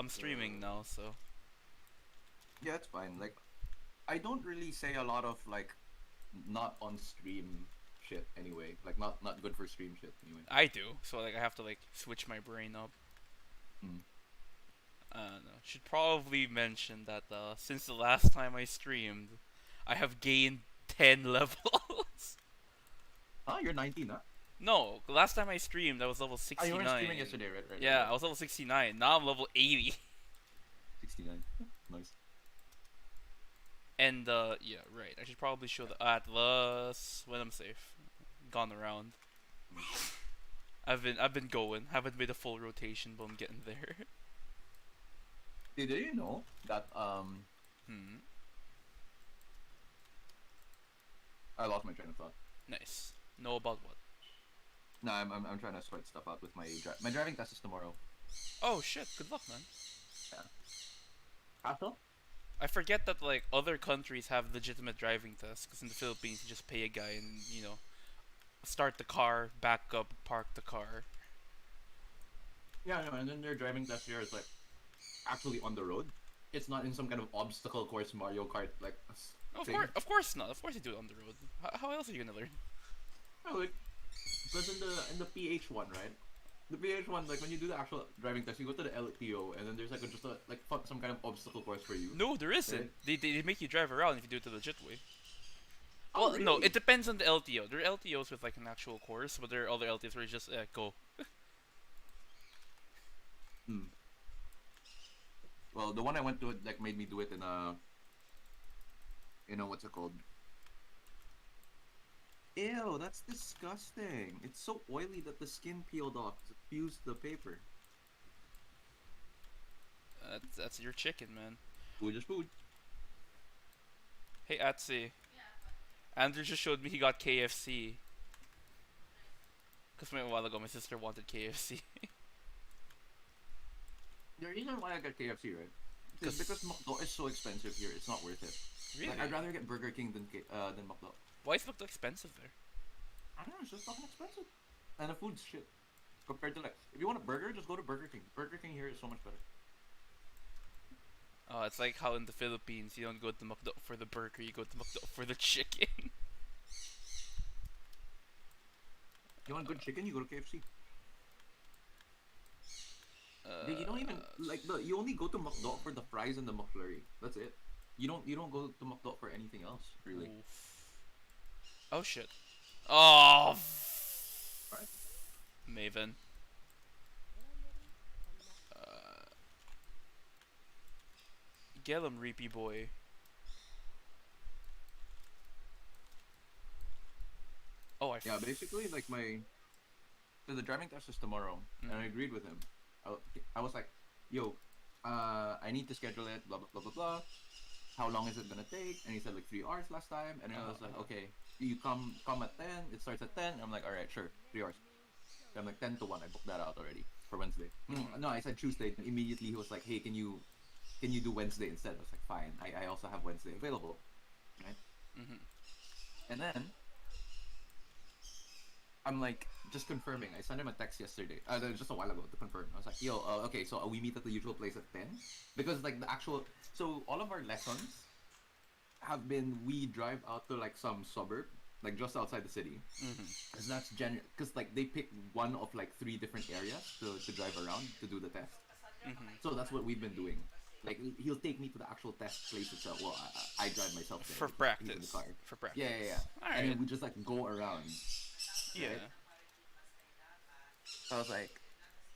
I'm streaming now, so Yeah, it's fine. Like, I don't really say a lot of like not on stream shit anyway. Like, not good for stream shit anyway. I do. So like I have to like switch my brain up. Mm. I don't know. Should probably mention that since the last time I streamed, I have gained 10 levels. Ah, you're 19, huh? No, the last time I streamed, I was level Ah, you weren't streaming 69. yesterday, right? Right, right, Yeah, right. I was level 69. Now I'm level 80. 69. Nice. And yeah, right. I should probably show the atlas when I'm safe. Gone around. I've been going. Haven't made a full rotation, but I'm getting there. Did you know that Hmm. I lost my train of thought. Nice. Know about what? No, I'm trying to sort stuff out with my driving test is tomorrow. Oh shit! Good luck, man. Yeah. Hassle? I forget that like other countries have legitimate driving tests. Because in the Philippines, you just pay a guy and start the car, back up, park the car. Yeah, no, and then their driving test here is like actually on the road. It's not in some kind of obstacle course Mario Kart like thing. Of course not. Of course you do it on the road. How else are you gonna learn? No, like because in the PH one, right? The PH one, like when you do the actual driving test, you go to the LTO, and then there's like just a like some kind of obstacle course for you. No, there isn't. Right? They make you drive around if you do it the legit way. Oh, Well, no, really? it depends on the LTO. There are LTOs with like an actual course, but there are other LTOs where you just go. Hmm. Well, the one I went to like made me do it in a, what's it called? Ew, that's disgusting. It's so oily that the skin peeled off. It fused the paper. That's your chicken, man. Food is food. Hey, Atsi. Andrew just showed me he got KFC. Because a while ago my sister wanted KFC. The reason why I got KFC, right? Is Because because McDo is so expensive here. It's not worth it. really, Like I'd rather get Burger King than McDo. why is McDo expensive there? I don't know. It's just fucking expensive, and the food's shit compared to like if you want a burger, just go to Burger King. Burger King here is so much better. Oh, it's like how in the Philippines you don't go to McDo for the burger, you go to McDo for the chicken. You want good chicken, you go to KFC. Dude, you don't even Uh, like the. You only go to McDo for the fries and the McFlurry. That's it. You don't go to McDo for anything else, really. oof. Oh shit. Oh, Right? Maven. Uh, get him, Reapy boy. Oh, Yeah, basically like so the driving test is tomorrow, and I agreed with him. I was like, yo, I need to schedule it. Blah blah blah blah blah. How long is it gonna take? And he said like 3 hours last time, and I was like, okay, you come at 10. It starts at 10. I'm like, all right, sure, 3 hours. So I'm like 10 to 1. I booked that out already for Wednesday. No, I said Tuesday. And immediately he was like, hey, can you do Wednesday instead? I was like, fine. I also have Wednesday available, right? Mm-hmm. And then I'm like just confirming. I sent him a text yesterday, just a while ago to confirm. I was like, yo, okay, so we meet at the usual place at 10 because like the actual so all of our lessons have been we drive out to like some suburb like just outside the city. Mm-hmm. Because that's because like they pick one of like three different areas to drive around to do the test. Mm-hmm. So that's what we've been doing. Like he'll take me to the actual test place itself. Well, I drive myself there. For He's in the practice. car. For practice. Yeah, yeah, yeah. And Alright. then we just like go around. Yeah. Right? So I was like,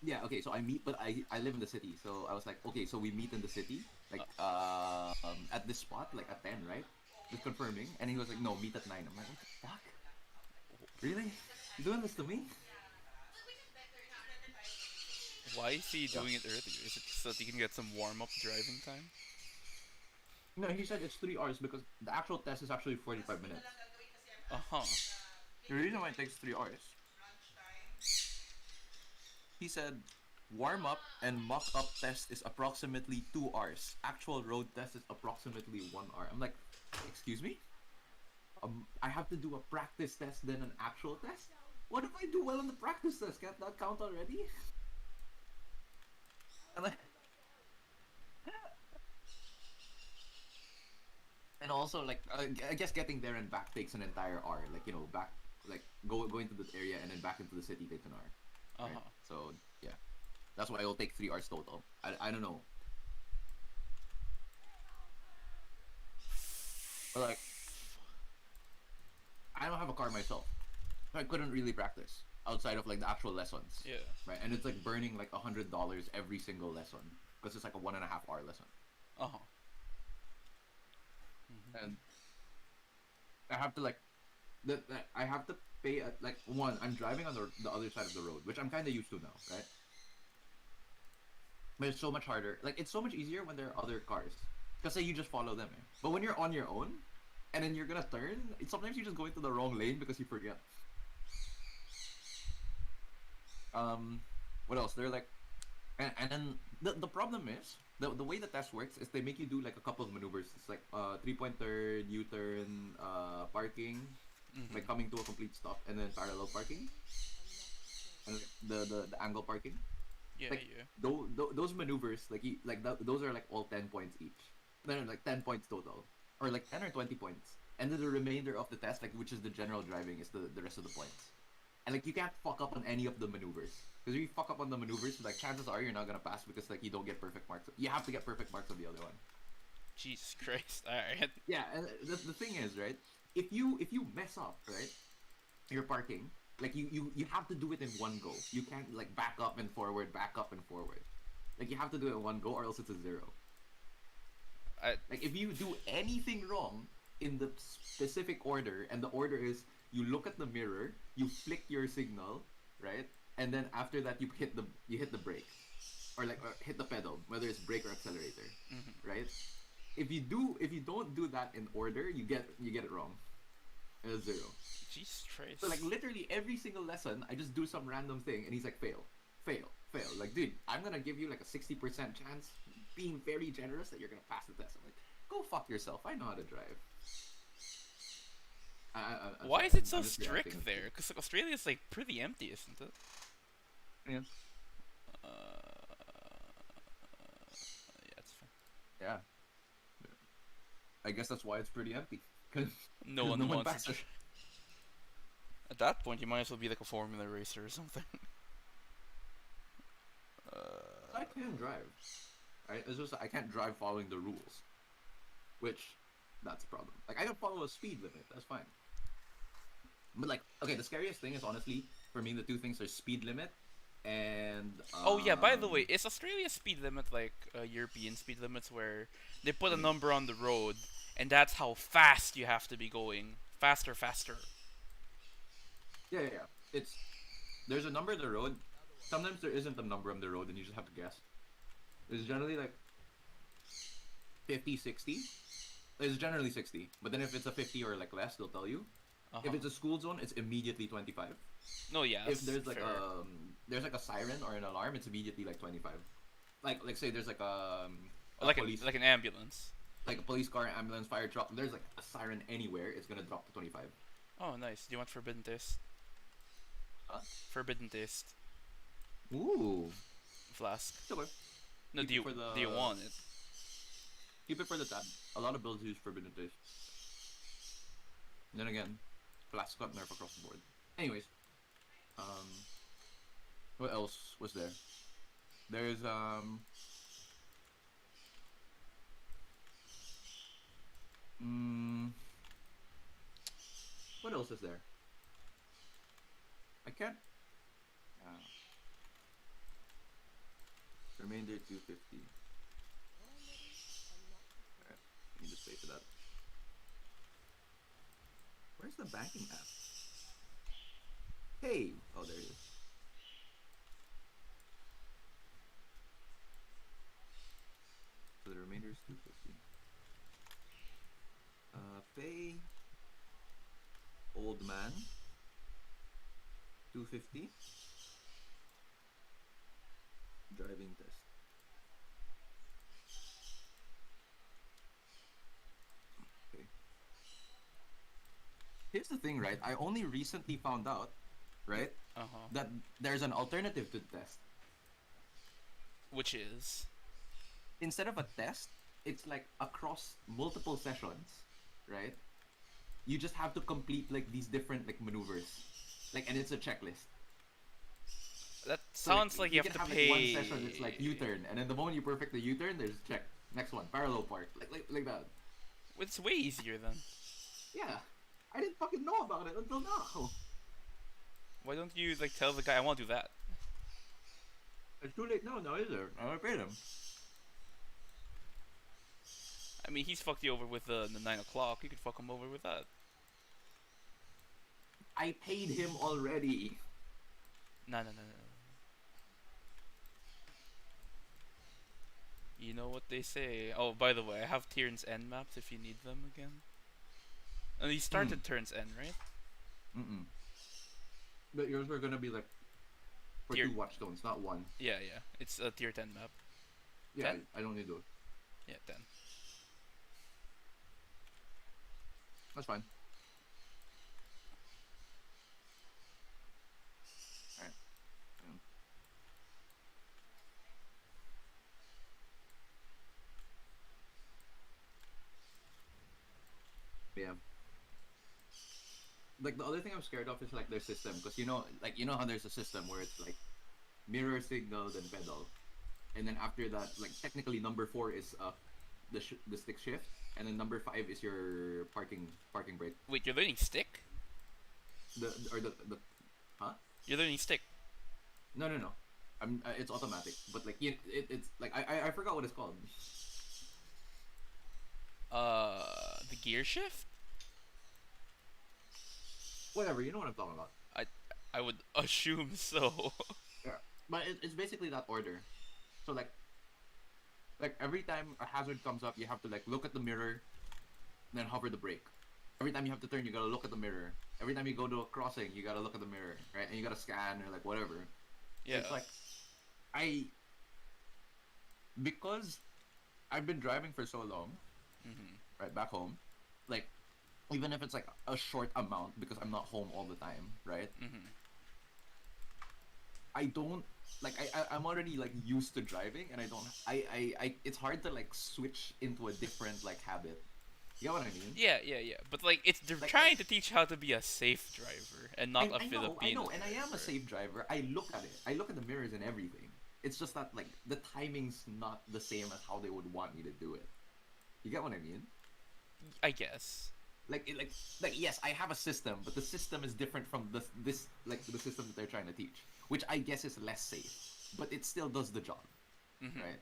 yeah, okay. So I meet, but I live in the city. So I was like, okay, so we meet in the city, like at this spot, like at 10, right? Just confirming. And he was like, no, meet at 9. I'm like, what the fuck? Really? You doing this to me? Why is he Yeah. doing it earlier? Is it so that he can get some warm up driving time? No, he said it's 3 hours because the actual test is actually 45 minutes. Uh huh. The reason why it takes 3 hours, he said warm up and mock up test is approximately 2 hours. Actual road test is approximately 1 hour. I'm like, excuse me? I have to do a practice test then an actual test? What if I do well on the practice test? Can't that count already? And And also like I guess getting there and back takes an entire hour. Like back like going to the area and then back into the city takes an hour, Uh right? huh. So yeah, that's why it'll take 3 hours total. I don't know, but like I don't have a car myself, so I couldn't really practice outside of like the actual lessons, Yeah. right? And it's like burning like $100 every single lesson because it's like a 1.5 hour lesson, Uh huh. Mm-hmm. and I have to like I have to pay like one. I'm driving on the other side of the road, which I'm kind of used to now, right? But it's so much harder. Like it's so much easier when there are other cars, because say you just follow them. Eh? But when you're on your own, and then you're gonna turn, sometimes you just go into the wrong lane because you forget. Um, what else? They're like, and then the problem is the way the test works is they make you do like a couple of maneuvers. It's like 3 point turn, U turn, parking, Mm-hmm. like coming to a complete stop, and then parallel parking, and like, the angle parking. Yeah. Like Yeah. those maneuvers, like those are like all 10 points each. No, like 10 points total, or like 10 or 20 points, and then the remainder of the test, like which is the general driving, is the rest of the points. And like you can't fuck up on any of the maneuvers, because if you fuck up on the maneuvers, like chances are you're not gonna pass because like you don't get perfect marks. You have to get perfect marks on the other one. Jesus Christ. All right. Yeah, and the thing is, right? If you mess up, right, you're parking. Like you have to do it in one go. You can't like back up and forward. Like you have to do it in one go, or else it's a zero. I. Like if you do anything wrong in the specific order, and the order is you look at the mirror, you flick your signal, right, and then after that you hit the brake, or hit the pedal, whether it's brake or accelerator, Mm-hmm. right? If you don't do that in order, you get it wrong. And it's zero. Jesus So like Christ. literally every single lesson, I just do some random thing, and he's like, fail, fail, fail. Like, dude, I'm gonna give you like a 60% chance, being very generous, that you're gonna pass the test. I'm like, go fuck yourself. I know how to drive. I'm Why sorry. is it so I'm just reacting. strict there? Because like Australia's like pretty empty, isn't it? Yeah. Yeah, it's fine. Yeah. I guess that's why it's pretty empty. Cause, No 'cause no one one wants to. passes. At that point, you might as well be like a Formula racer or something. I can drive. Right? It's just I can't drive following the rules, which that's a problem. Like I can follow a speed limit. That's fine. But like, okay, the scariest thing is honestly for me the two things are speed limit and Oh yeah, by the way, is Australia's speed limit like European speed limits where they put a mhm. number on the road and that's how fast you have to be going? Faster, faster. Yeah. It's there's a number on the road. Sometimes there isn't a number on the road, and you just have to guess. It's generally like 50, 60. It's generally 60, but then if it's a 50 or like less, they'll tell you. Uh If huh. it's a school zone, it's immediately 25. No, If yes, fair. there's like a siren or an alarm, it's immediately like 25. Like say there's like a Like police an ambulance. like a police car, ambulance, fire truck. There's like a siren anywhere, it's gonna drop to 25. Oh, nice. Do you want forbidden taste? Huh? Forbidden taste Ooh, flask. sure. No, Keep it for do you the want it? keep it for the tab. A lot of builds use forbidden taste. And then again, flask got nerf across the board. Anyways, um, what else was there? There's mm, what else is there? I can't. Uh, remainder 250. Alright, let me just pay for that. Where's the banking app? Hey! Oh, there it is. So the remainder is 250. Pay. Old man. 250. Driving test. Okay. Here's the thing, right? I only recently found out, right, Uh huh. that there's an alternative to the test. Which is. Instead of a test, it's like across multiple sessions. right? You just have to complete like these different like maneuvers, like, and it's a checklist. That So like sounds like you you have can to have like one session pay. it's like U-turn, and then the moment you perfect the U-turn, there's check. Next one, parallel park, like that. It's way easier then. Yeah, I didn't fucking know about it until now. Why don't you like tell the guy I want to do that? It's too late now, is there? I paid him. I mean, he's fucked you over with the 9 o'clock. You could fuck him over with that. I paid him already. No, no, no, no. You know what they say. Oh, by the way, I have Tyrant's End maps if you need them again. And he started Tyrant's End, right? Mm-mm. But yours were gonna be like for Tier. 2 watchstones, not one. Yeah, yeah. It's a tier 10 map. Yeah, 10? I don't need those. Yeah, 10. That's fine. Alright. Yeah. Like the other thing I'm scared of is like their system, because like how there's a system where it's like mirror, signal, then pedal, and then after that, like technically number 4 is the stick shift, and then number 5 is your parking brake. Wait, you're learning stick? The huh? You're learning stick. No. It's automatic, but like it's like I forgot what it's called. The gear shift? Whatever, you know what I'm talking about. I I would assume so. Yeah, but it's basically that order. So like every time a hazard comes up, you have to like look at the mirror, then hover the brake. Every time you have to turn, you gotta look at the mirror. Every time you go to a crossing, you gotta look at the mirror, right? And you gotta scan or like whatever. Yeah. It's like because I've been driving for so long, right back home, like even if it's like a short amount because I'm not home all the time, right? I don't like I'm already like used to driving, and I don't I it's hard to like switch into a different like habit. You know what I mean? Yeah, yeah, yeah. But like they're Like trying to teach how to be a safe driver and not a I Filipino know, and I am a driver. safe driver. I look at it. I look at the mirrors and everything. It's just that like the timing's not the same as how they would want me to do it. You get what I mean? I guess. Like yes, I have a system, but the system is different from this like the system that they're trying to teach, which I guess is less safe, but it still does the job, right?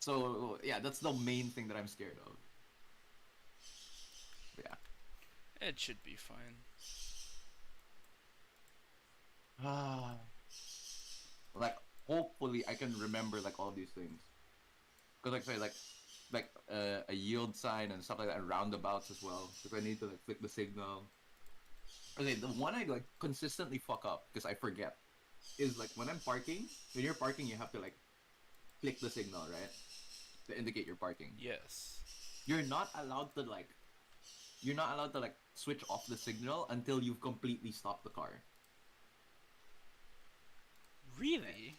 So yeah, that's the main thing that I'm scared of. Yeah. It should be fine. Like hopefully I can remember like all these things, because like say like a yield sign and stuff like that, and roundabouts as well, because I need to like flick the signal. Okay, the one I like consistently fuck up because I forget is like when you're parking, you have to like click the signal, right, to indicate you're parking. Yes. You're not allowed to like switch off the signal until you've completely stopped the car. Really?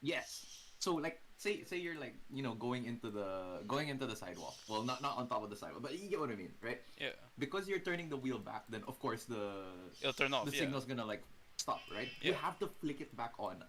Yes. So like say you're like going into the sidewalk. Well, not on top of the sidewalk, but you get what I mean, right? Yeah. Because you're turning the wheel back, then of course It'll turn off. the Yeah. signal's gonna like stop, right? Yeah. You have to flick it back on